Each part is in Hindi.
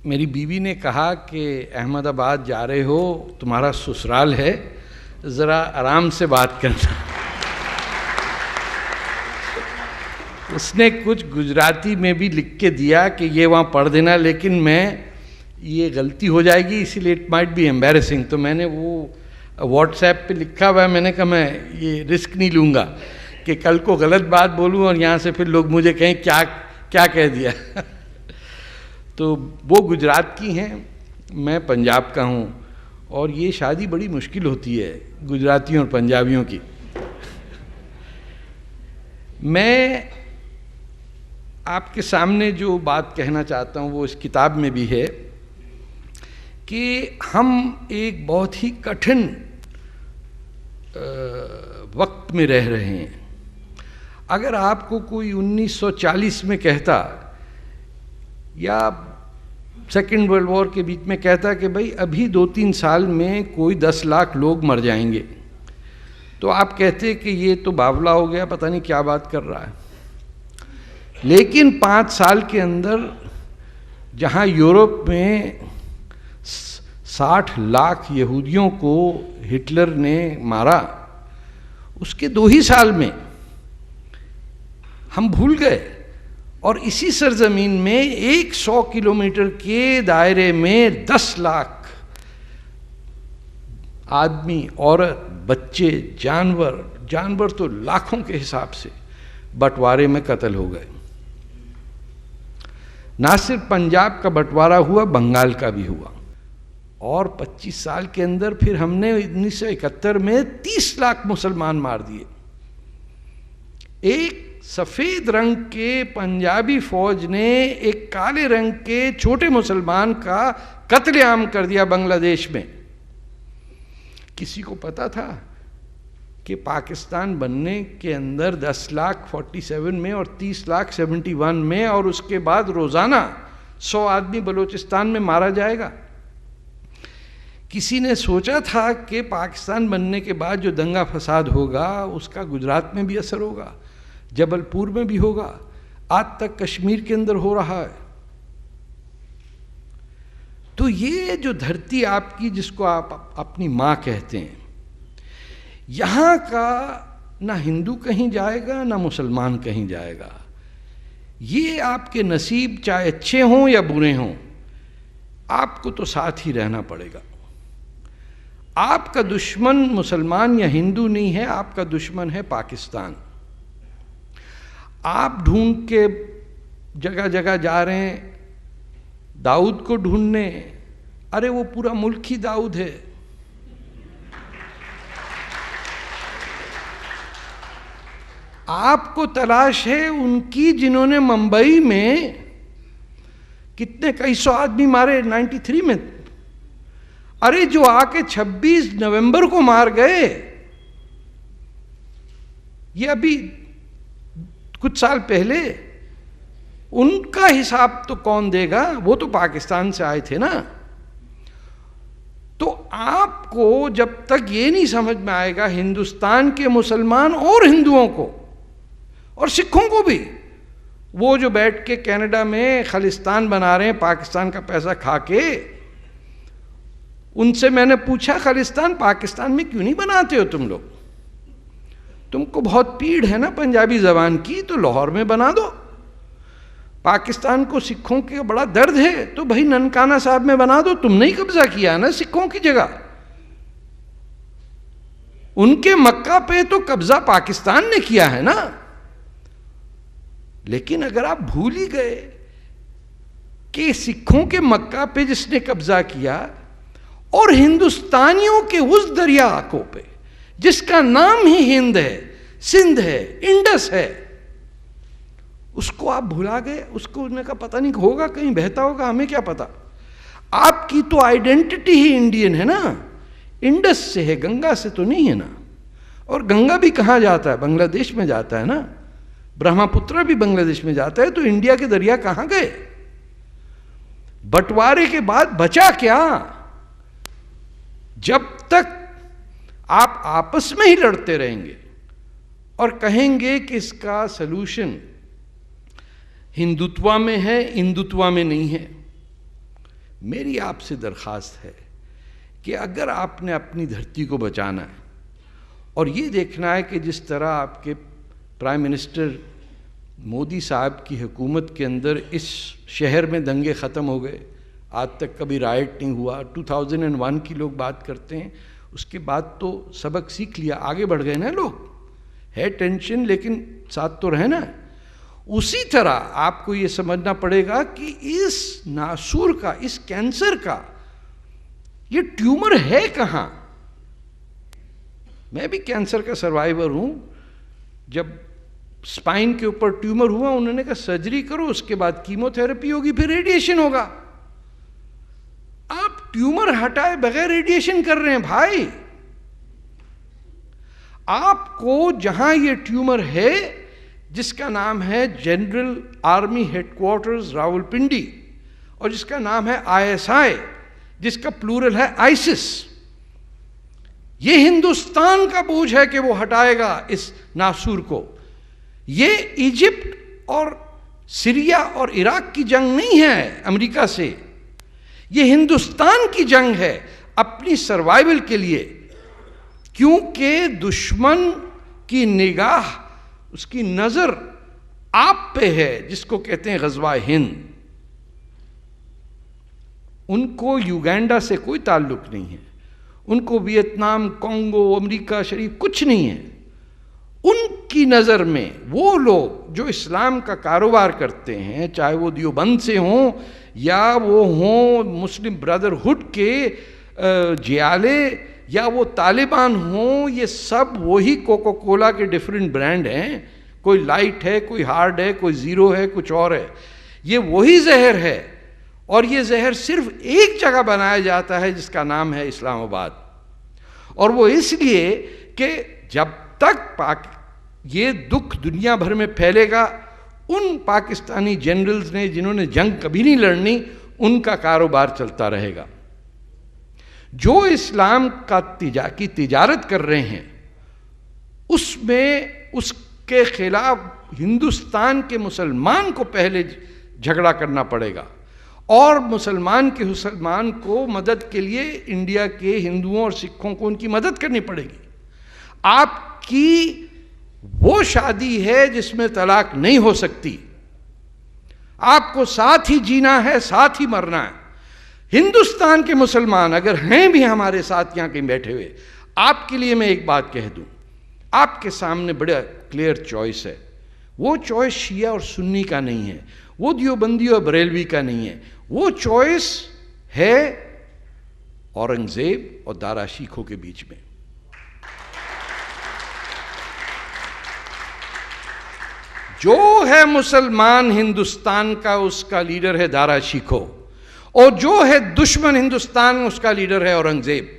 मेरी बीवी ने कहा कि अहमदाबाद जा रहे हो, तुम्हारा ससुराल है, ज़रा आराम से बात करना। उसने कुछ गुजराती में भी लिख के दिया कि ये वहाँ पढ़ देना, लेकिन ये गलती हो जाएगी, इसीलिए इट माइट बी एम्बैरेसिंग। तो मैंने वो व्हाट्सएप पे लिखा हुआ है, मैंने कहा मैं ये रिस्क नहीं लूँगा कि कल को गलत बात बोलूँ और यहाँ से फिर लोग मुझे कहें क्या क्या कह दिया। तो वो गुजरात की हैं, मैं पंजाब का हूँ, और ये शादी बड़ी मुश्किल होती है गुजरातियों और पंजाबियों की। मैं आपके सामने जो बात कहना चाहता हूँ वो इस किताब में भी है कि हम एक बहुत ही कठिन वक्त में रह रहे हैं। अगर आपको कोई 1940 में कहता या सेकेंड वर्ल्ड वॉर के बीच में कहता कि भाई अभी 2-3 साल में कोई 10 लाख लोग मर जाएंगे, तो आप कहते कि ये तो बावला हो गया, पता नहीं क्या बात कर रहा है। लेकिन 5 साल के अंदर जहाँ यूरोप में 60 लाख यहूदियों को हिटलर ने मारा, उसके 2 ही साल में हम भूल गए। और इसी सरजमीन में 100 किलोमीटर के दायरे में 10 लाख आदमी, औरत, बच्चे, जानवर तो लाखों के हिसाब से बंटवारे में कत्ल हो गए। ना सिर्फ पंजाब का बंटवारा हुआ, बंगाल का भी हुआ। और 25 साल के अंदर फिर हमने 1971 में 30 लाख मुसलमान मार दिए। एक सफेद रंग के पंजाबी फौज ने एक काले रंग के छोटे मुसलमान का कत्लेआम कर दिया बांग्लादेश में। किसी को पता था कि पाकिस्तान बनने के अंदर 10 लाख 47 में और 30 लाख 71 में, और उसके बाद रोजाना 100 आदमी बलूचिस्तान में मारा जाएगा? किसी ने सोचा था कि पाकिस्तान बनने के बाद जो दंगा फसाद होगा उसका गुजरात में भी असर होगा, जबलपुर में भी होगा, आज तक कश्मीर के अंदर हो रहा है। तो ये जो धरती आपकी, जिसको आप अपनी माँ कहते हैं, यहाँ का ना हिंदू कहीं जाएगा ना मुसलमान कहीं जाएगा। ये आपके नसीब चाहे अच्छे हों या बुरे हों, आपको तो साथ ही रहना पड़ेगा। आपका दुश्मन मुसलमान या हिंदू नहीं है, आपका दुश्मन है पाकिस्तान। आप ढूंढ के जगह जगह जा रहे हैं दाऊद को ढूंढने, अरे वो पूरा मुल्क ही दाऊद है। आपको तलाश है उनकी जिन्होंने मुंबई में कितने कई सौ आदमी मारे 93 में। अरे जो आके 26 नवंबर को मार गए, ये अभी कुछ साल पहले, उनका हिसाब तो कौन देगा? वो तो पाकिस्तान से आए थे ना। तो आपको जब तक ये नहीं समझ में आएगा हिंदुस्तान के मुसलमान और हिंदुओं को और सिखों को भी, वो जो बैठ के कनाडा में खालिस्तान बना रहे हैं पाकिस्तान का पैसा खा के, उनसे मैंने पूछा खालिस्तान पाकिस्तान में क्यों नहीं बनाते हो तुम लोग? तुमको बहुत पीड़ है ना पंजाबी जबान की, तो लाहौर में बना दो। पाकिस्तान को सिखों के बड़ा दर्द है, तो भाई ननकाना साहब में बना दो। तुमने ही कब्जा किया ना सिखों की जगह। उनके मक्का पे तो कब्जा पाकिस्तान ने किया है ना। लेकिन अगर आप भूल ही गए कि सिखों के मक्का पे जिसने कब्जा किया और हिंदुस्तानियों के उस दरिया को पे जिसका नाम ही हिंद है, सिंध है, इंडस है, उसको आप भुला गए। उसको उन्होंने कहा पता नहीं होगा, कहीं बहता होगा, हमें क्या पता। आपकी तो आइडेंटिटी ही इंडियन है ना, इंडस से है, गंगा से तो नहीं है ना। और गंगा भी कहाँ जाता है? बांग्लादेश में जाता है ना। ब्रह्मपुत्र भी बांग्लादेश में जाता है। तो इंडिया के दरिया कहाँ गए? बंटवारे के बाद बचा क्या? जब तक आप आपस में ही लड़ते रहेंगे और कहेंगे कि इसका सलूशन हिंदुत्व में है, हिंदुत्व में नहीं है। मेरी आपसे दरख्वास्त है कि अगर आपने अपनी धरती को बचाना है और ये देखना है कि जिस तरह आपके प्राइम मिनिस्टर मोदी साहब की हुकूमत के अंदर इस शहर में दंगे ख़त्म हो गए, आज तक कभी राइट नहीं हुआ, 2001 की लोग बात करते हैं, उसके बाद तो सबक सीख लिया, आगे बढ़ गए ना लोग। है टेंशन लेकिन साथ तो रहे ना। उसी तरह आपको ये समझना पड़ेगा कि इस नासूर का, इस कैंसर का ये ट्यूमर है कहाँ। मैं भी कैंसर का सर्वाइवर हूं। जब स्पाइन के ऊपर ट्यूमर हुआ, उन्होंने कहा सर्जरी करो, उसके बाद कीमोथेरेपी होगी, फिर रेडिएशन होगा। आप ट्यूमर हटाए बगैर रेडिएशन कर रहे हैं भाई। आपको जहां ये ट्यूमर है, जिसका नाम है जनरल आर्मी हेडक्वार्टर्स रावलपिंडी, और जिसका नाम है ISI, जिसका प्लूरल है आइसिस, ये हिंदुस्तान का बोझ है कि वो हटाएगा इस नासूर को। ये इजिप्ट और सीरिया और इराक की जंग नहीं है अमेरिका से, ये हिंदुस्तान की जंग है अपनी सर्वाइवल के लिए। क्योंकि दुश्मन की निगाह, उसकी नजर आप पे है, जिसको कहते हैं गजवा हिंद। उनको युगांडा से कोई ताल्लुक नहीं है, उनको वियतनाम, कांगो, अमेरिका शरीफ कुछ नहीं है। उनकी नज़र में वो लोग जो इस्लाम का कारोबार करते हैं, चाहे वो देवबंद से हों या वो हों मुस्लिम ब्रदरहुड के जियाले या वो तालिबान हों, ये सब वही कोका कोला के डिफरेंट ब्रांड हैं। कोई लाइट है, कोई हार्ड है, कोई ज़ीरो है, कुछ और है। ये वही जहर है, और ये जहर सिर्फ एक जगह बनाया जाता है जिसका नाम है इस्लामाबाद। और वो इसलिए कि जब तक ये दुख दुनिया भर में फैलेगा, उन पाकिस्तानी जनरल्स ने जिन्होंने जंग कभी नहीं लड़नी, उनका कारोबार चलता रहेगा। जो इस्लाम का तिजारत कर रहे हैं, उसमें उसके खिलाफ हिंदुस्तान के मुसलमान को पहले झगड़ा करना पड़ेगा, और मुसलमान को मदद के लिए इंडिया के हिंदुओं और सिखों को उनकी मदद करनी पड़ेगी। आपकी वो शादी है जिसमें तलाक नहीं हो सकती। आपको साथ ही जीना है, साथ ही मरना है। हिंदुस्तान के मुसलमान अगर हैं भी हमारे साथ यहां कहीं बैठे हुए, आपके लिए मैं एक बात कह दूं, आपके सामने बड़ा क्लियर चॉइस है। वो चॉइस शिया और सुन्नी का नहीं है, वो देवबंदी और बरेलवी का नहीं है, वो चॉइस है औरंगजेब और दारा शिकों के बीच में। जो है मुसलमान हिंदुस्तान का, उसका लीडर है दारा शिको, और जो है दुश्मन हिंदुस्तान, उसका लीडर है औरंगजेब।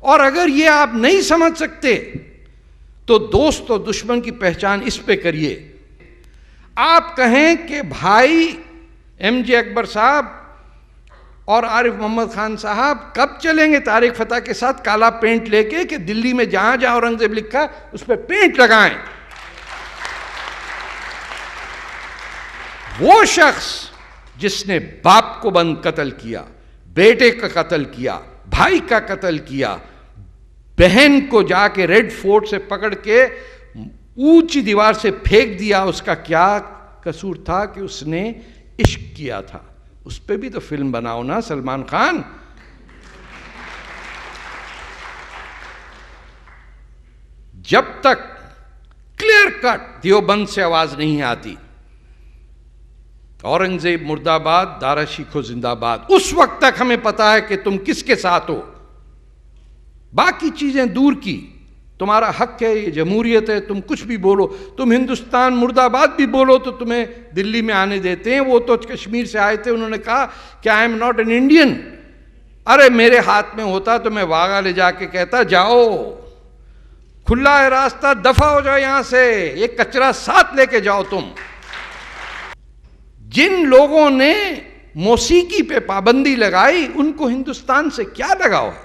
और अगर ये आप नहीं समझ सकते तो दोस्त और दुश्मन की पहचान इस पे करिए। आप कहें कि भाई MJ अकबर साहब और आरिफ मोहम्मद खान साहब कब चलेंगे तारिक फतेह के साथ काला पेंट लेके, कि दिल्ली में जहां जहां औरंगजेब लिखा उस पर पेंट लगाएं। वो शख्स जिसने बाप को बंद कत्ल किया, बेटे का कत्ल किया, भाई का कत्ल किया, बहन को जाके रेड फोर्ट से पकड़ के ऊंची दीवार से फेंक दिया, उसका क्या कसूर था कि उसने इश्क किया था? उस पर भी तो फिल्म बनाओ ना सलमान खान। जब तक क्लियर कट देवबंद से आवाज नहीं आती, औरंगजेब मुर्दाबाद, दारा शिको जिंदाबाद, उस वक्त तक हमें पता है कि तुम किसके साथ हो। बाकी चीजें दूर की, तुम्हारा हक है, ये जमहूरियत है, तुम कुछ भी बोलो। तुम हिंदुस्तान मुर्दाबाद भी बोलो तो तुम्हें दिल्ली में आने देते हैं। वो तो कश्मीर से आए थे, उन्होंने कहा कि I am not an Indian. अरे मेरे हाथ में होता तो मैं वागा ले जाके कहता जाओ, खुला है रास्ता, दफा हो जाओ यहां से, ये कचरा साथ लेके जाओ तुम। जिन लोगों ने मौसीकी पे पाबंदी लगाई, उनको हिंदुस्तान से क्या लगाव है?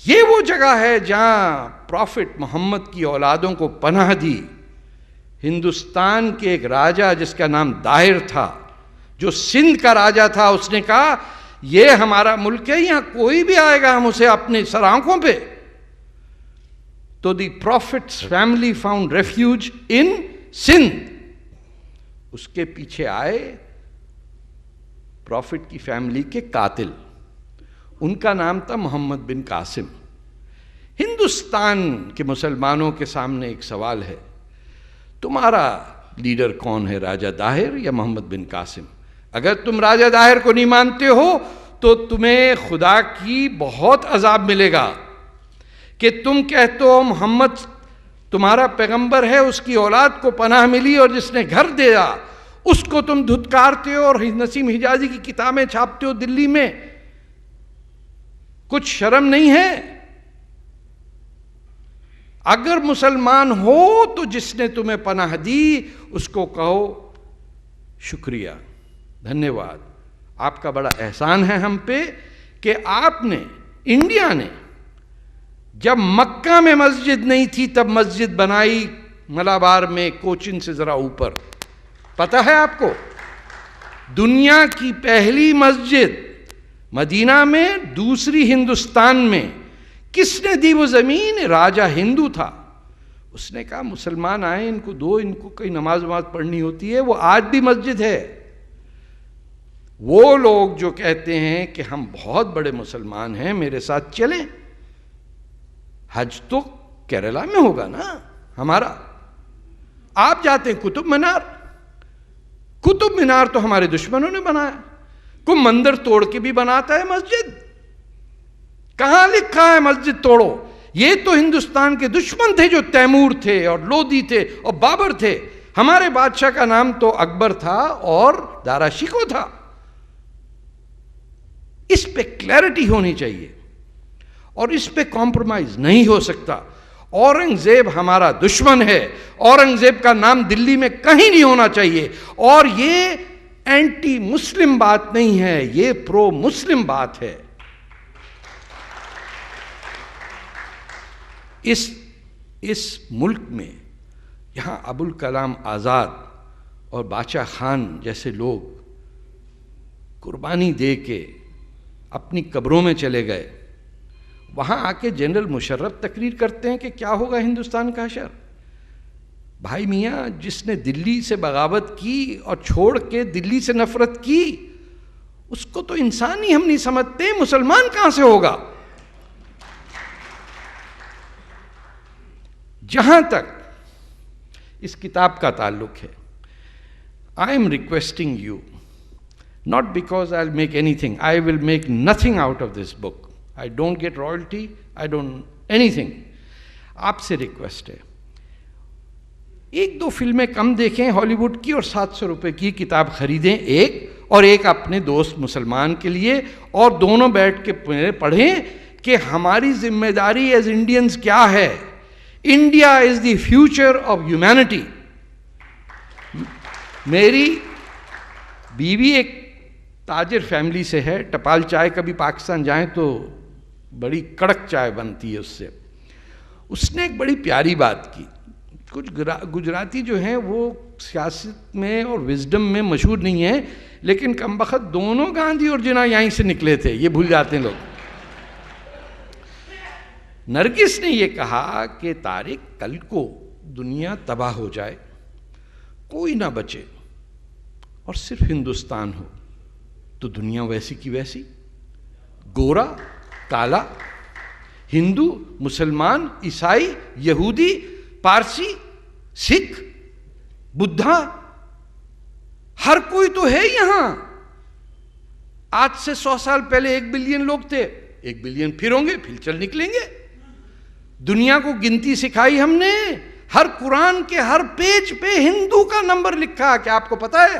ये वो जगह है जहां प्रॉफिट मोहम्मद की औलादों को पनाह दी, हिंदुस्तान के एक राजा जिसका नाम दाहिर था, जो सिंध का राजा था, उसने कहा ये हमारा मुल्क है, यहां कोई भी आएगा हम उसे अपने सर आंखों पे। तो the prophet's family found refuge in Sindh. उसके पीछे आए प्रॉफिट की फैमिली के कातिल, उनका नाम था मोहम्मद बिन कासिम। हिंदुस्तान के मुसलमानों के सामने एक सवाल है, तुम्हारा लीडर कौन है, राजा दाहिर या मोहम्मद बिन कासिम? अगर तुम राजा दाहिर को नहीं मानते हो तो तुम्हें खुदा की बहुत अजाब मिलेगा कि तुम कहते हो मोहम्मद तुम्हारा पैगंबर है, उसकी औलाद को पनाह मिली और जिसने घर दिया उसको तुम धुतकारते हो और नसीम हिजाजी की किताबें छापते हो दिल्ली में। कुछ शर्म नहीं है? अगर मुसलमान हो तो जिसने तुम्हें पनाह दी उसको कहो शुक्रिया, धन्यवाद, आपका बड़ा एहसान है हम पे कि आपने, इंडिया ने जब मक्का में मस्जिद नहीं थी तब मस्जिद बनाई मलाबार में, कोचिन से जरा ऊपर। पता है आपको, दुनिया की पहली मस्जिद मदीना में, दूसरी हिंदुस्तान में। किसने दी वो जमीन? राजा हिंदू था। उसने कहा मुसलमान आए, इनको दो, इनको कहीं नमाज वमाज पढ़नी होती है। वो आज भी मस्जिद है। वो लोग जो कहते हैं कि हम बहुत बड़े मुसलमान हैं, मेरे साथ चलें, हज तो केरला में होगा ना हमारा। आप जाते हैं कुतुब मीनार, कुतुब मीनार तो हमारे दुश्मनों ने बनाया। कोई मंदिर तोड़ के भी बनाता है मस्जिद? कहां लिखा है मस्जिद तोड़ो? ये तो हिंदुस्तान के दुश्मन थे जो तैमूर थे और लोदी थे और बाबर थे। हमारे बादशाह का नाम तो अकबर था और दारा शिकोह था। इस पे क्लैरिटी होनी चाहिए और इस पे कॉम्प्रोमाइज नहीं हो सकता। औरंगजेब हमारा दुश्मन है, औरंगजेब का नाम दिल्ली में कहीं नहीं होना चाहिए। और ये एंटी मुस्लिम बात नहीं है, ये प्रो मुस्लिम बात है। इस मुल्क में यहां अबुल कलाम आजाद और बादशाह खान जैसे लोग कुर्बानी दे के अपनी कब्रों में चले गए, वहां आके जनरल मुशर्रफ तकरीर करते हैं कि क्या होगा हिंदुस्तान का हशर। भाई मियाँ, जिसने दिल्ली से बगावत की और छोड़ के दिल्ली से नफरत की, उसको तो इंसान ही हम नहीं समझते, मुसलमान कहां से होगा? जहां तक इस किताब का ताल्लुक है, I am requesting you, not because I will make anything, I will make nothing out of this book, I don't get royalty, I don't anything. आपसे रिक्वेस्ट है, एक दो फिल्में कम देखें हॉलीवुड की और 700 रुपए की किताब खरीदें एक, और एक अपने दोस्त मुसलमान के लिए, और दोनों बैठ के पढ़ें कि हमारी जिम्मेदारी एज इंडियंस क्या है। India is the future of humanity. मेरी बीवी एक ताजिर फैमिली से है, टपाल चाय कभी पाकिस्तान जाएं तो बड़ी कड़क चाय बनती है उससे। उसने एक बड़ी प्यारी बात की। कुछ गुजराती जो हैं वो सियासत में और विजडम में मशहूर नहीं है, लेकिन कमबख्त दोनों गांधी और जिन्ना यहीं से निकले थे, ये भूल जाते हैं लोग। नरगिस ने ये कहा कि तारिक, कल को दुनिया तबाह हो जाए, कोई ना बचे और सिर्फ हिंदुस्तान हो, तो दुनिया वैसी की वैसी, गोरा काला, हिंदू मुसलमान ईसाई यहूदी पारसी सिख बुद्धा, हर कोई तो है यहां। आज से 100 साल पहले 1 बिलियन लोग थे, 1 बिलियन फिर होंगे, फिर चल निकलेंगे। दुनिया को गिनती सिखाई हमने। हर कुरान के हर पेज पे हिंदू का नंबर लिखा, क्या आपको पता है?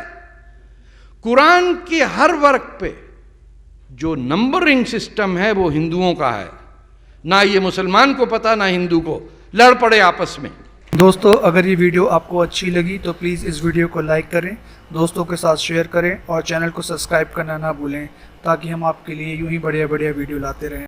कुरान के हर वर्क पे जो नंबरिंग सिस्टम है वो हिंदुओं का है, ना ये मुसलमान को पता ना हिंदू को, लड़ पड़े आपस में। दोस्तों, अगर ये वीडियो आपको अच्छी लगी तो प्लीज़ इस वीडियो को लाइक करें, दोस्तों के साथ शेयर करें और चैनल को सब्सक्राइब करना ना भूलें, ताकि हम आपके लिए यूं ही बढ़िया बढ़िया वीडियो लाते रहें।